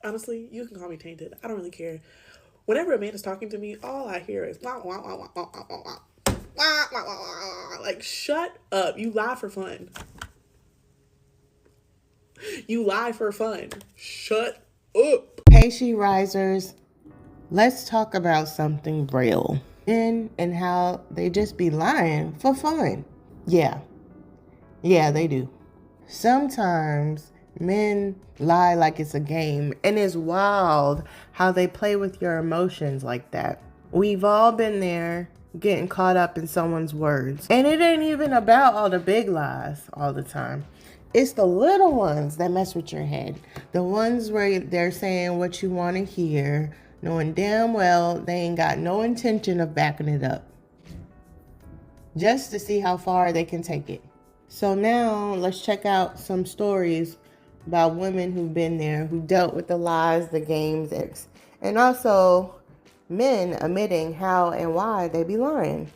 Honestly, you can call me tainted. I don't really care. Whenever a man is talking to me, all I hear is wah wah wah wah wah wah wah wah. Wah, wah, wah, wah. Like, shut up. You lie for fun. You lie for fun. Shut up. Hey, She Risers. Let's talk about something real. And how they just be lying for fun. Yeah, yeah, they do. Sometimes men lie like it's a game, and it's wild how they play with your emotions like that. We've all been there getting caught up in someone's words. And it ain't even about all the big lies all the time. It's the little ones that mess with your head. The ones where they're saying what you want to hear, knowing damn well they ain't got no intention of backing it up, just to see how far they can take it. So now let's check out some stories about women who've been there, who dealt with the lies, the games, and also men admitting how and why they be lying.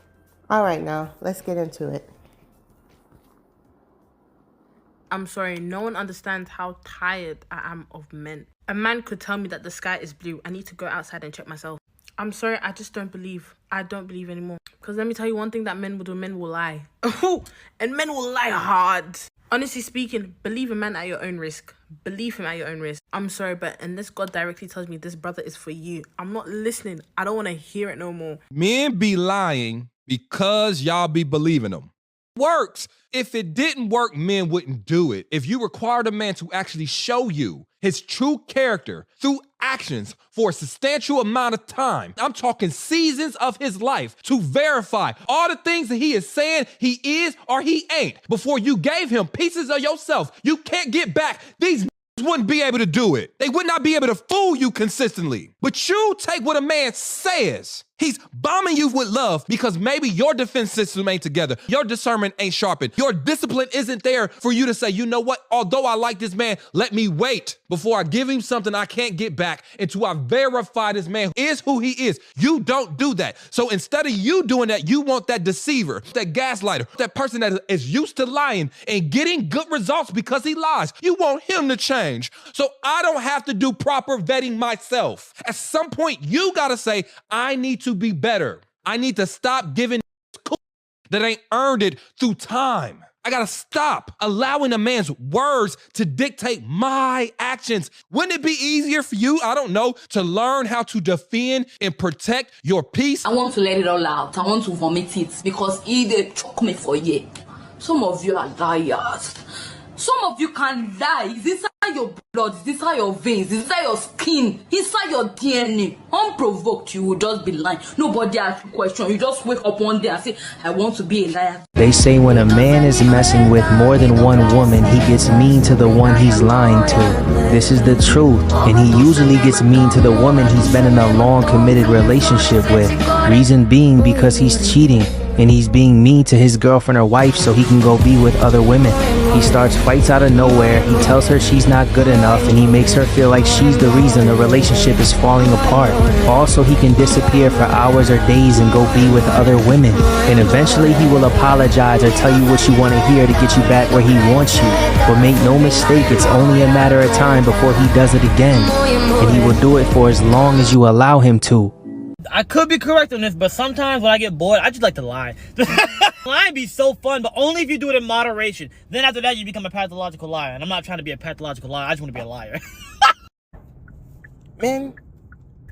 All right, now let's get into it. I'm sorry, no one understands how tired I am of men. A man could tell me that the sky is blue. I need to go outside and check myself. I'm sorry, I just don't believe. I don't believe anymore. Because let me tell you one thing that men will do, men will lie. And men will lie hard. Honestly speaking, believe a man at your own risk. Believe him at your own risk. I'm sorry, but unless God directly tells me this brother is for you, I'm not listening. I don't want to hear it no more. Men be lying because y'all be believing them. Works. If it didn't work, men wouldn't do it. If you required a man to actually show you his true character through actions for a substantial amount of time, I'm talking seasons of his life, to verify all the things that he is saying he is or he ain't, before you gave him pieces of yourself you can't get back, these wouldn't be able to do it. They would not be able to fool you consistently. But you take what a man says. He's bombing you with love because maybe your defense system ain't together. Your discernment ain't sharpened. Your discipline isn't there for you to say, you know what? Although I like this man, let me wait before I give him something I can't get back until I verify this man is who he is. You don't do that. So instead of you doing that, you want that deceiver, that gaslighter, that person that is used to lying and getting good results because he lies. You want him to change. So I don't have to do proper vetting myself. At some point, you got to say, I need to be better. I need to stop giving that ain't earned it through time. I gotta stop allowing a man's words to dictate my actions. Wouldn't it be easier for you, I don't know, to learn how to defend and protect your peace? I want to let it all out. I want to vomit it because they choke me for a year. Some of you are liars. Some of you can lie. It's inside your blood, it's inside your veins, it's inside your skin, inside your DNA. Unprovoked, you will just be lying. Nobody asks you question. You just wake up one day and say, I want to be a liar. They say when a man is messing with more than one woman, he gets mean to the one he's lying to. This is the truth, and he usually gets mean to the woman he's been in a long committed relationship with. Reason being because he's cheating, and he's being mean to his girlfriend or wife so he can go be with other women. He starts fights out of nowhere, he tells her she's not good enough, and he makes her feel like she's the reason the relationship is falling apart. Also, he can disappear for hours or days and go be with other women. And eventually he will apologize or tell you what you want to hear to get you back where he wants you. But make no mistake, it's only a matter of time before he does it again. And he will do it for as long as you allow him to. I could be correct on this, but sometimes when I get bored, I just like to lie. Lying be so fun, but only if you do it in moderation. Then after that, you become a pathological liar. And I'm not trying to be a pathological liar. I just want to be a liar. Men,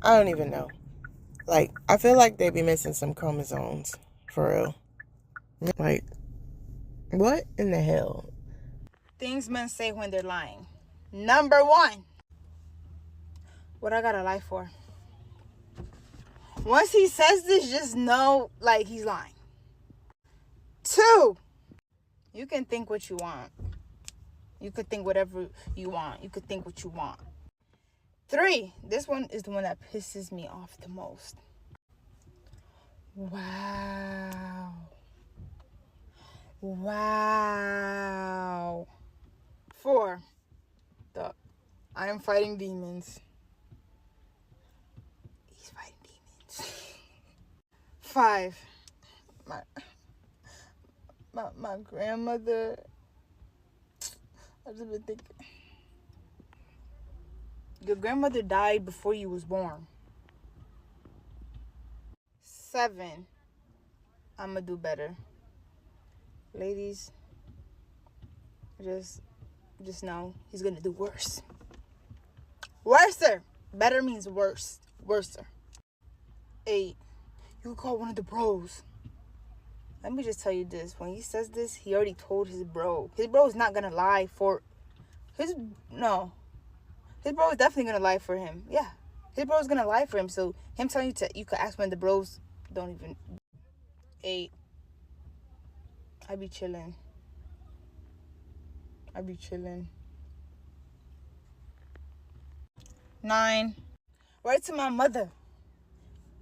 I don't even know. Like, I feel like they be missing some chromosomes, for real. Like, what in the hell? Things men say when they're lying. Number one, what I gotta lie for? Once he says this, just know, like, he's lying. Two, you can think what you want. You could think whatever you want. You could think what you want. Three, this one is the one that pisses me off the most. Wow. Wow. Four, I am fighting demons. He's fighting demons. Five, my grandmother. I've just been thinking. Your grandmother died before you was born. 7. I'ma do better. Ladies, just know he's gonna do worse. Worser. Better means worse. Worser. 8. You can call one of the bros. Let me just tell you this. When he says this, he already told his bro. His bro is not gonna lie for his bro is definitely gonna lie for him. Yeah. His bro is gonna lie for him. So him telling you could ask one of the bros, don't even. 8. I be chilling. 9. Right to my mother.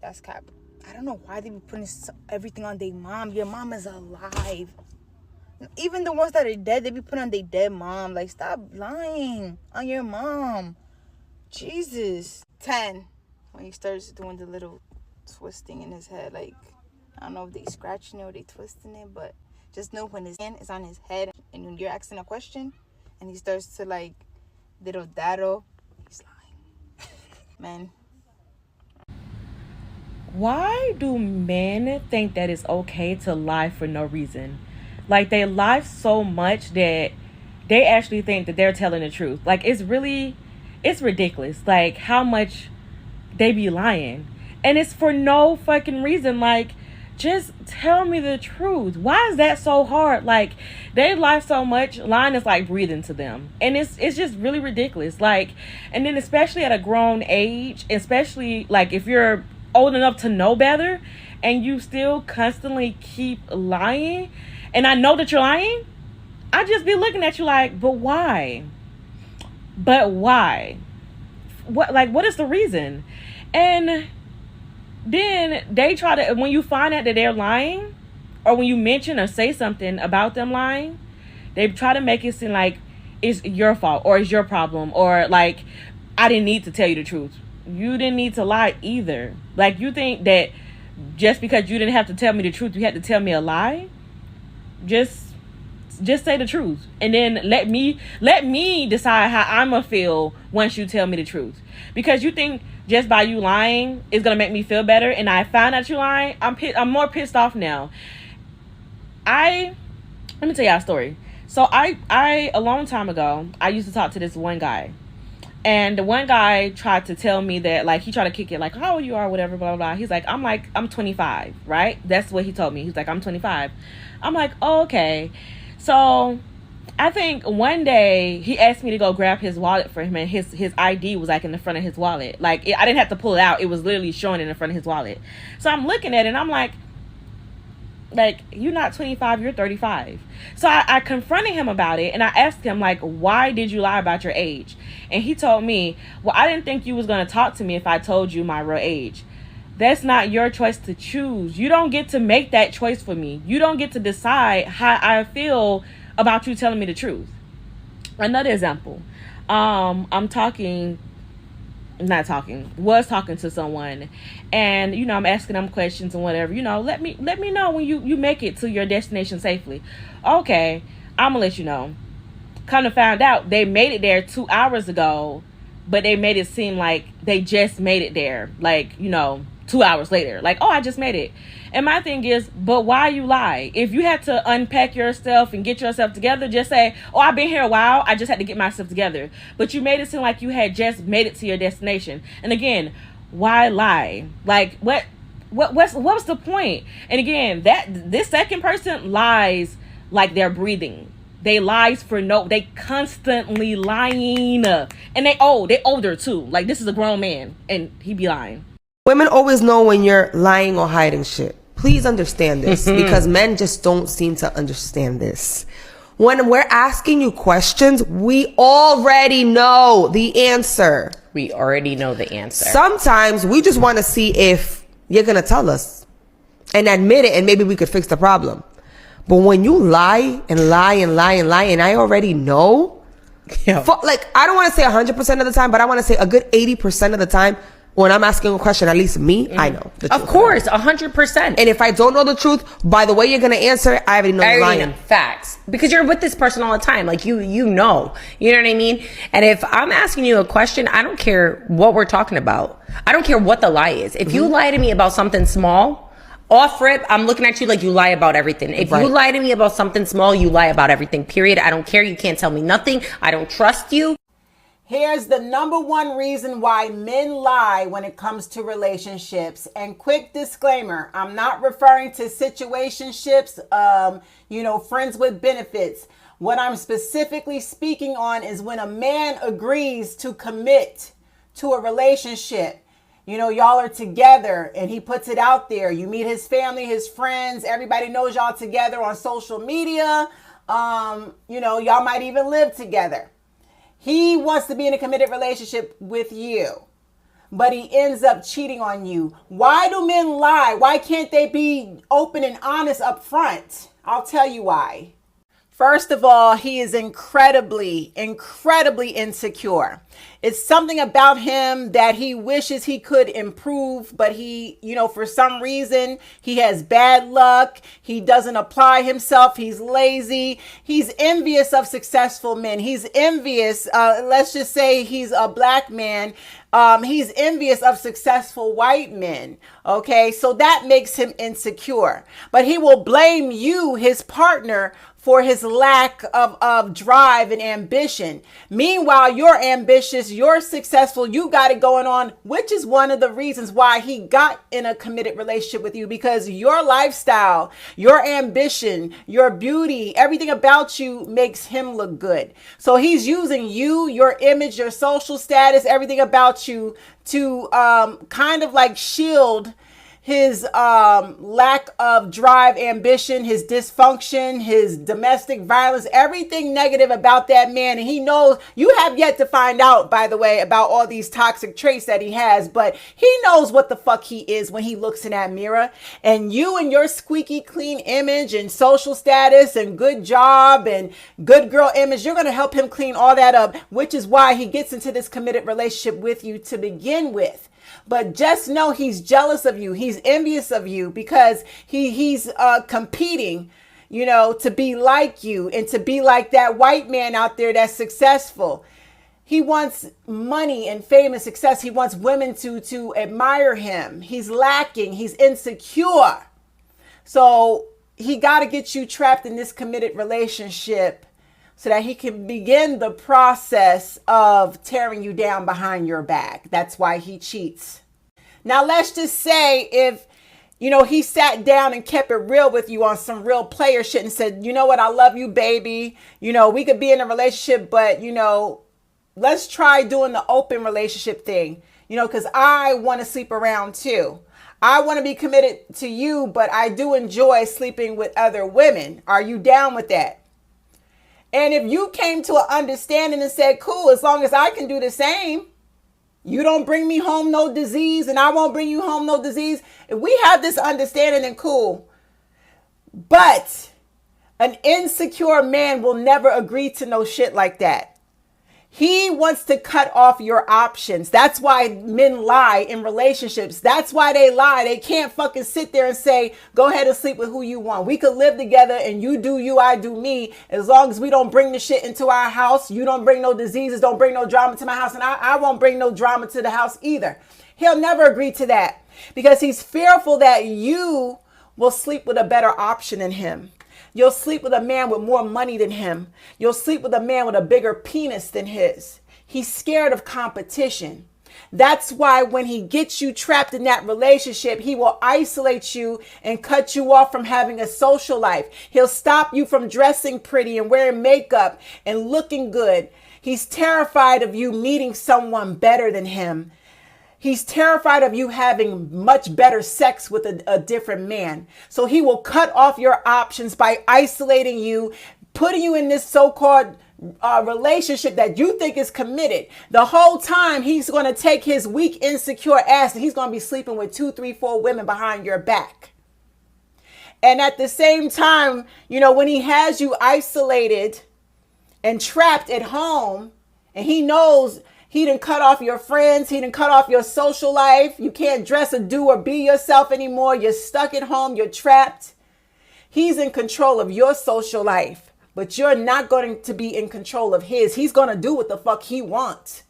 That's cap. I don't know why they be putting everything on their mom. Your mom is alive. Even the ones that are dead, they be putting on their dead mom. Like, stop lying on your mom. Jesus. 10. When he starts doing the little twisting in his head. Like, I don't know if they scratching it or they twisting it. But just know when his hand is on his head and when you're asking a question and he starts to, like, little daddle, he's lying. Man. Why do men think that it's okay to lie for no reason? Like, they lie so much that they actually think that they're telling the truth. Like, it's ridiculous, like, how much they be lying. And it's for no fucking reason. Like, just tell me the truth. Why is that so hard? Like, they lie so much, lying is like breathing to them. And it's just really ridiculous. Like, and then especially at a grown age, especially, like, if you're old enough to know better and you still constantly keep lying, and I know that you're lying, I just be looking at you like, but why? What is the reason? And then they try to, when you find out that they're lying, or when you mention or say something about them lying, they try to make it seem like it's your fault or it's your problem, or like, I didn't need to tell you the truth. You didn't need to lie either. Like, you think that just because you didn't have to tell me the truth, you had to tell me a lie? Just say the truth, and then let me decide how I'ma feel once you tell me the truth. Because you think just by you lying is gonna make me feel better, and I found out you lying, I'm more pissed off now. Let me tell y'all a story. So I a long time ago, I used to talk to this one guy. And the one guy tried to tell me that, like, he tried to kick it, like, how old you are, whatever, blah, blah, blah. He's like, I'm 25, right? That's what he told me. He's like, I'm 25. I'm like, oh, okay. So I think one day he asked me to go grab his wallet for him, and his ID was, like, in the front of his wallet. Like, I didn't have to pull it out. It was literally showing in the front of his wallet. So I'm looking at it, and I'm like, you're not 25, you're 35. So I confronted him about it, and I asked him, like, why did you lie about your age? And he told me, well, I didn't think you was going to talk to me if I told you my real age. That's not your choice to choose. You don't get to make that choice for me. You don't get to decide how I feel about you telling me the truth. Another example, was talking to someone, and I'm asking them questions and whatever. Let me know when you make it to your destination safely. Okay, I'm gonna let you know. Come to find out, they made it there 2 hours ago, but they made it seem like they just made it there, 2 hours later. Like, oh, I just made it. And my thing is, but why you lie? If you had to unpack yourself and get yourself together, just say, oh, I've been here a while, I just had to get myself together. But you made it seem like you had just made it to your destination. And again, why lie? Like, what was the point? And again, this second person lies like they're breathing. They constantly lying. And they older too. Like, this is a grown man and he be lying. Women always know when you're lying or hiding shit. Please understand this, because men just don't seem to understand this. When we're asking you questions, we already know the answer. We already know the answer. Sometimes we just want to see if you're going to tell us and admit it, and maybe we could fix the problem. But when you lie and lie and lie and lie, and I already know, I don't want to say 100% of the time, but I want to say a good 80% of the time, When I'm asking a question, at least me, I know the truth. Of course, 100%. And if I don't know the truth, by the way you're gonna answer it, I already know you're lying. Facts. Because you're with this person all the time. Like you know. You know what I mean? And if I'm asking you a question, I don't care what we're talking about. I don't care what the lie is. If you lie to me about something small, off rip, I'm looking at you like you lie about everything. If you lie to me about something small, you lie about everything, period. I don't care. You can't tell me nothing. I don't trust you. Here's the number one reason why men lie when it comes to relationships. And quick disclaimer, I'm not referring to situationships, friends with benefits. What I'm specifically speaking on is when a man agrees to commit to a relationship. Y'all are together and he puts it out there. You meet his family, his friends, everybody knows y'all together on social media. Y'all might even live together. He wants to be in a committed relationship with you, but he ends up cheating on you. Why do men lie? Why can't they be open and honest up front? I'll tell you why. First of all, he is incredibly insecure. It's something about him that he wishes he could improve, but he, for some reason, he has bad luck. He doesn't apply himself. He's lazy. He's envious of successful men. He's envious. Let's just say he's a black man. He's envious of successful white men. Okay, so that makes him insecure. But he will blame you, his partner, for his lack of drive and ambition. Meanwhile, you're ambitious, you're successful, you got it going on, which is one of the reasons why he got in a committed relationship with you, because your lifestyle, your ambition, your beauty, everything about you makes him look good. So he's using you, your image, your social status, everything about you to kind of like shield his lack of drive, ambition, his dysfunction, his domestic violence, everything negative about that man. And he knows, you have yet to find out, by the way, about all these toxic traits that he has, but he knows what the fuck he is when he looks in that mirror. And you and your squeaky clean image and social status and good job and good girl image, you're going to help him clean all that up, which is why he gets into this committed relationship with you to begin with. But just know he's jealous of you. He's envious of you because he's competing, to be like you and to be like that white man out there that's successful. He wants money and fame and success. He wants women to admire him. He's lacking. He's insecure. So he got to get you trapped in this committed relationship so that he can begin the process of tearing you down behind your back. That's why he cheats. Now, let's just say if, he sat down and kept it real with you on some real player shit and said, you know what, I love you, baby. We could be in a relationship, but, let's try doing the open relationship thing, because I want to sleep around too. I want to be committed to you, but I do enjoy sleeping with other women. Are you down with that? And if you came to an understanding and said, cool, as long as I can do the same, you don't bring me home no disease and I won't bring you home no disease. If we have this understanding, then cool. But an insecure man will never agree to no shit like that. He wants to cut off your options. That's why men lie in relationships. That's why they lie. They can't fucking sit there and say, go ahead and sleep with who you want. We could live together and you do you, I do me. As long as we don't bring the shit into our house, you don't bring no diseases, don't bring no drama to my house, and I won't bring no drama to the house either. He'll never agree to that because he's fearful that you will sleep with a better option than him. You'll sleep with a man with more money than him. You'll sleep with a man with a bigger penis than his. He's scared of competition. That's why when he gets you trapped in that relationship, he will isolate you and cut you off from having a social life. He'll stop you from dressing pretty and wearing makeup and looking good. He's terrified of you meeting someone better than him. He's terrified of you having much better sex with a different man. So he will cut off your options by isolating you, putting you in this so-called relationship that you think is committed. The whole time he's going to take his weak, insecure ass and he's going to be sleeping with 2, 3, 4 women behind your back. And at the same time, when he has you isolated and trapped at home and he knows He done cut off your friends. He done cut off your social life. You can't dress or do or be yourself anymore. You're stuck at home. You're trapped. He's in control of your social life, but you're not going to be in control of his. He's going to do what the fuck he wants.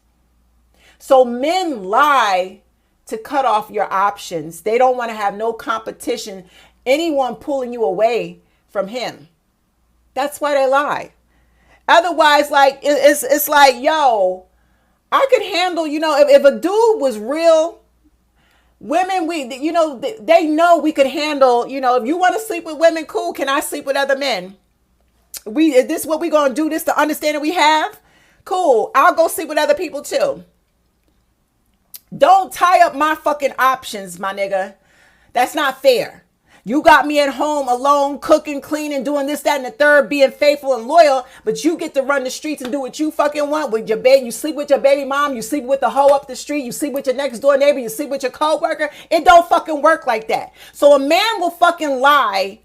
So men lie to cut off your options. They don't want to have no competition, anyone pulling you away from him. That's why they lie. Otherwise, like, it's like, yo, I could handle, if a dude was real, women, they know we could handle, if you want to sleep with women, cool. Can I sleep with other men? Is this what we going to do? This the understanding we have? Cool. I'll go sleep with other people too. Don't tie up my fucking options, my nigga. That's not fair. You got me at home alone, cooking, cleaning, doing this, that, and the third, being faithful and loyal, but you get to run the streets and do what you fucking want with your baby. You sleep with your baby mom, you sleep with the hoe up the street, you sleep with your next door neighbor, you sleep with your coworker. It don't fucking work like that. So a man will fucking lie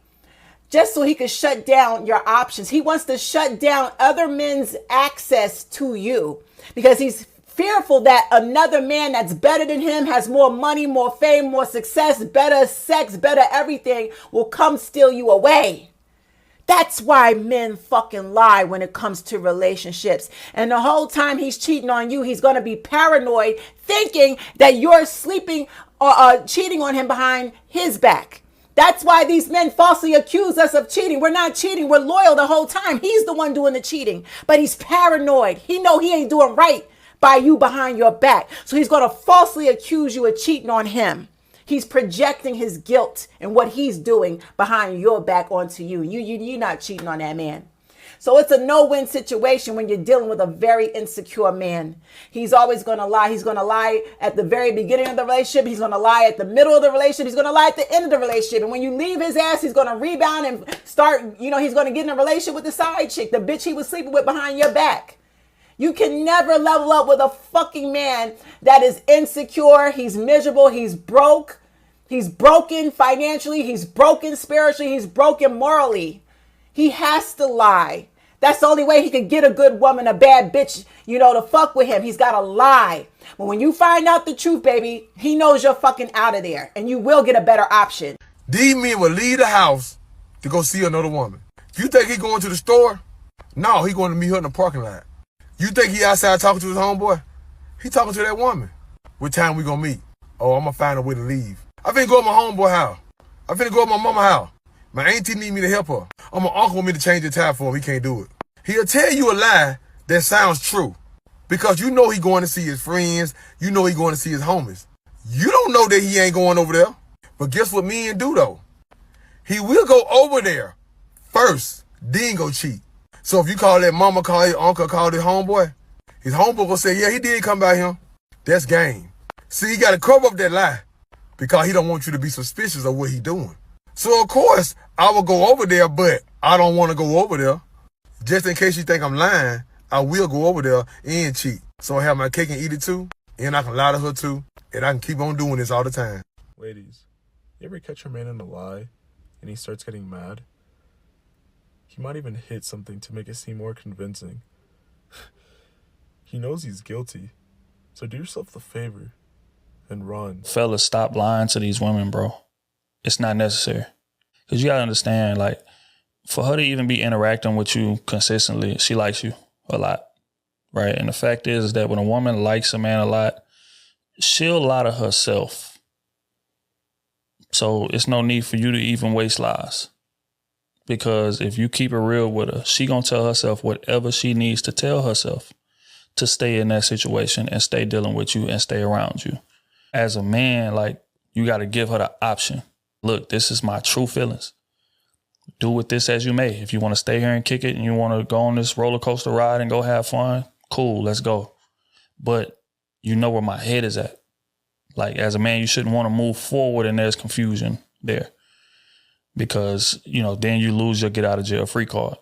just so he can shut down your options. He wants to shut down other men's access to you because he's fearful that another man that's better than him, has more money, more fame, more success, better sex, better everything, will come steal you away. That's why men fucking lie when it comes to relationships. And the whole time he's cheating on you, he's going to be paranoid, thinking that you're sleeping or cheating on him behind his back. That's why these men falsely accuse us of cheating. We're not cheating. We're loyal the whole time. He's the one doing the cheating, but he's paranoid. He know he ain't doing right by you behind your back. So he's going to falsely accuse you of cheating on him. He's projecting his guilt and what he's doing behind your back onto you. You're not cheating on that man. So it's a no-win situation when you're dealing with a very insecure man. He's always going to lie. He's going to lie at the very beginning of the relationship. He's going to lie at the middle of the relationship. He's going to lie at the end of the relationship. And when you leave his ass, he's going to rebound and start, he's going to get in a relationship with the side chick, the bitch he was sleeping with behind your back. You can never level up with a fucking man that is insecure. He's miserable. He's broke. He's broken financially. He's broken spiritually. He's broken morally. He has to lie. That's the only way he can get a good woman, a bad bitch, to fuck with him. He's got to lie. But when you find out the truth, baby, he knows you're fucking out of there and you will get a better option. These men will leave the house to go see another woman. You think he going to the store? No, he going to meet her in the parking lot. You think he outside talking to his homeboy? He talking to that woman. What time we gonna meet? Oh, I'm gonna find a way to leave. I finna go to my homeboy house. I finna go to my mama house. My auntie need me to help her. My uncle want me to change the tire for him. He can't do it. He'll tell you a lie that sounds true. Because you know he going to see his friends. You know he going to see his homies. You don't know that he ain't going over there. But guess what men do though? He will go over there first, then go cheat. So if you call that mama, call your uncle, call his homeboy gonna say, yeah, he did come by him. That's game. See, he gotta cover up that lie because he don't want you to be suspicious of what he doing. So of course, I will go over there, but I don't want to go over there. Just in case you think I'm lying, I will go over there and cheat. So I have my cake and eat it too, and I can lie to her too, and I can keep on doing this all the time. Ladies, you ever catch your man in a lie and he starts getting mad? He might even hit something to make it seem more convincing. He knows he's guilty, so do yourself the favor and run. Fellas, stop lying to these women, bro. It's not necessary. Because you got to understand, like, for her to even be interacting with you consistently, she likes you a lot, right? And the fact is that when a woman likes a man a lot, she'll lie to herself. So it's no need for you to even waste lies. Because if you keep it real with her, she gonna tell herself whatever she needs to tell herself to stay in that situation and stay dealing with you and stay around you. As a man, like, you gotta give her the option. Look, this is my true feelings. Do with this as you may. If you wanna stay here and kick it and you wanna go on this roller coaster ride and go have fun, cool, let's go. But you know where my head is at. Like, as a man, you shouldn't wanna move forward and there's confusion there. Because, then you lose your get out of jail free card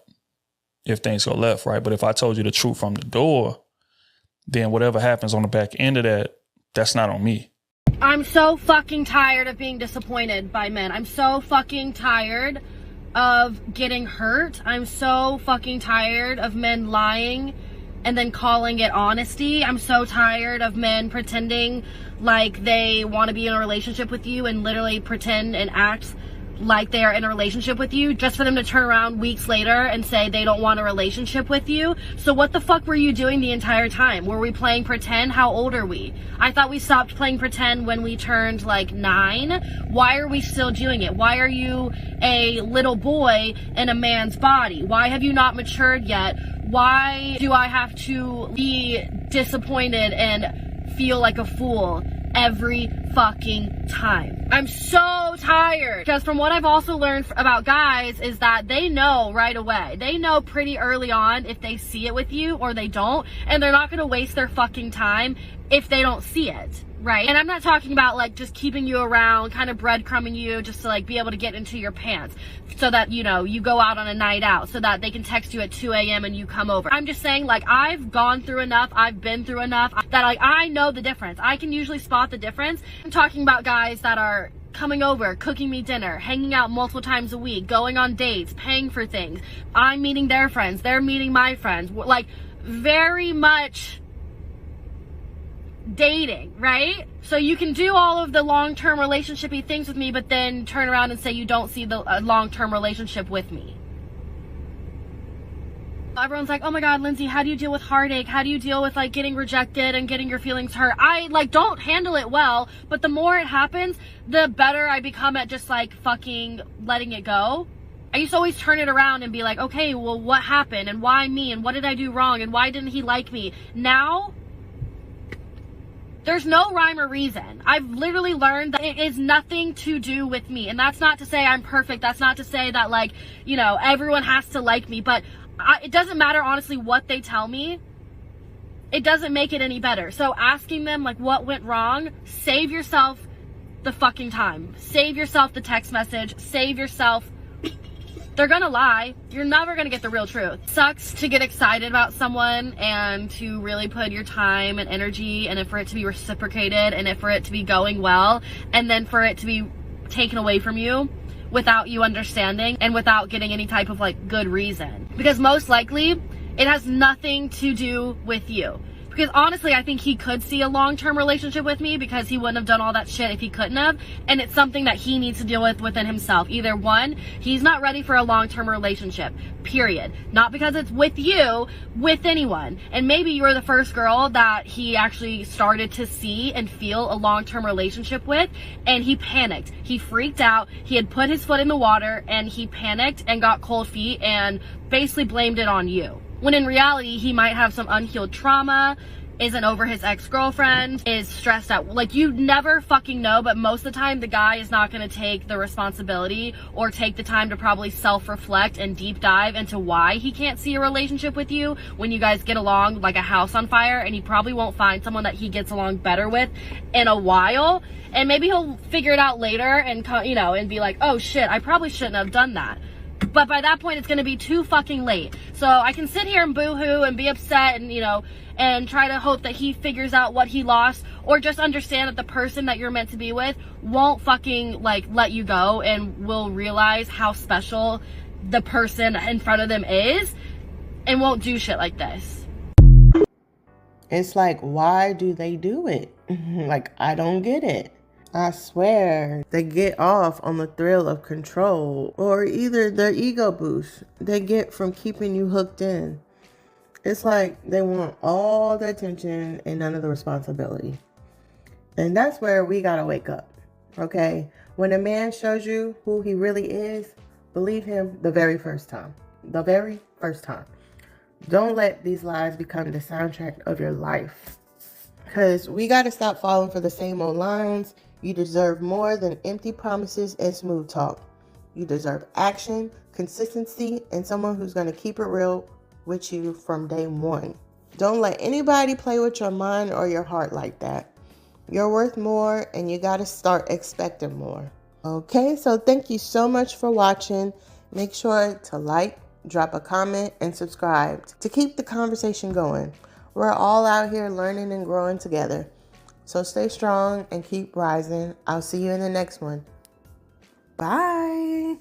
if things go left, right? But if I told you the truth from the door, then whatever happens on the back end of that, that's not on me. I'm so fucking tired of being disappointed by men. I'm so fucking tired of getting hurt. I'm so fucking tired of men lying and then calling it honesty. I'm so tired of men pretending like they want to be in a relationship with you and literally pretend and act like they are in a relationship with you just for them to turn around weeks later and say they don't want a relationship with you. So what the fuck were you doing the entire time? Were we playing pretend? How old are we? I thought we stopped playing pretend when we turned like 9. Why are we still doing it? Why are you a little boy in a man's body? Why have you not matured yet? Why do I have to be disappointed and feel like a fool every fucking time? I'm so tired, because from what I've also learned about guys is that they know right away. They know pretty early on if they see it with you or they don't, and they're not gonna waste their fucking time if they don't see it, right? And I'm not talking about like just keeping you around, kind of breadcrumbing you just to like be able to get into your pants so that, you know, you go out on a night out so that they can text you at 2 a.m. and you come over. I'm just saying, like, I've gone through enough, I've been through enough that like I know the difference. I can usually spot the difference. I'm talking about guys that are coming over, cooking me dinner, hanging out multiple times a week, going on dates, paying for things. I'm meeting their friends, they're meeting my friends. Like, very much dating, right? So you can do all of the long-term relationship-y things with me, but then turn around and say you don't see the long-term relationship with me. Everyone's like, oh my god, Lindsay, how do you deal with heartache? How do you deal with like getting rejected and getting your feelings hurt? I like don't handle it well, but the more it happens, the better I become at just like fucking letting it go. I used to always turn it around and be like, okay, well, what happened and why me and what did I do wrong and why didn't he like me? Now there's no rhyme or reason. I've literally learned that it is nothing to do with me. And that's not to say I'm perfect. That's not to say that, like, you know, everyone has to like me. But it doesn't matter, honestly, what they tell me. It doesn't make it any better. So asking them, like, what went wrong, save yourself the fucking time. Save yourself the text message. Save yourself. They're gonna lie. You're never gonna get the real truth. Sucks to get excited about someone and to really put your time and energy and for it to be reciprocated and for it to be going well and then for it to be taken away from you without you understanding and without getting any type of like good reason. Because most likely it has nothing to do with you. Because honestly, I think he could see a long-term relationship with me because he wouldn't have done all that shit if he couldn't have. And it's something that he needs to deal with within himself. Either one, he's not ready for a long-term relationship, period. Not because it's with you, with anyone. And maybe you were the first girl that he actually started to see and feel a long-term relationship with. And he panicked. He freaked out. He had put his foot in the water and he panicked and got cold feet and basically blamed it on you. When in reality, he might have some unhealed trauma, isn't over his ex-girlfriend, is stressed out. Like, you never fucking know, but most of the time, the guy is not going to take the responsibility or take the time to probably self-reflect and deep dive into why he can't see a relationship with you when you guys get along like a house on fire, and he probably won't find someone that he gets along better with in a while. And maybe he'll figure it out later and, you know, and be like, oh shit, I probably shouldn't have done that. But by that point, it's going to be too fucking late. So I can sit here and boo-hoo and be upset and, you know, and try to hope that he figures out what he lost, or just understand that the person that you're meant to be with won't fucking, like, let you go and will realize how special the person in front of them is and won't do shit like this. It's like, why do they do it? Like, I don't get it. I swear, they get off on the thrill of control or either their ego boost they get from keeping you hooked in. It's like they want all the attention and none of the responsibility. And that's where we gotta wake up, okay? When a man shows you who he really is, believe him the very first time. The very first time. Don't let these lies become the soundtrack of your life. Because we gotta stop falling for the same old lines. You deserve more than empty promises and smooth talk. You deserve action, consistency, and someone who's going to keep it real with you from day one. Don't let anybody play with your mind or your heart like that. You're worth more, and you got to start expecting more. Okay, so thank you so much for watching. Make sure to like, drop a comment, and subscribe to keep the conversation going. We're all out here learning and growing together. So stay strong and keep rising. I'll see you in the next one. Bye.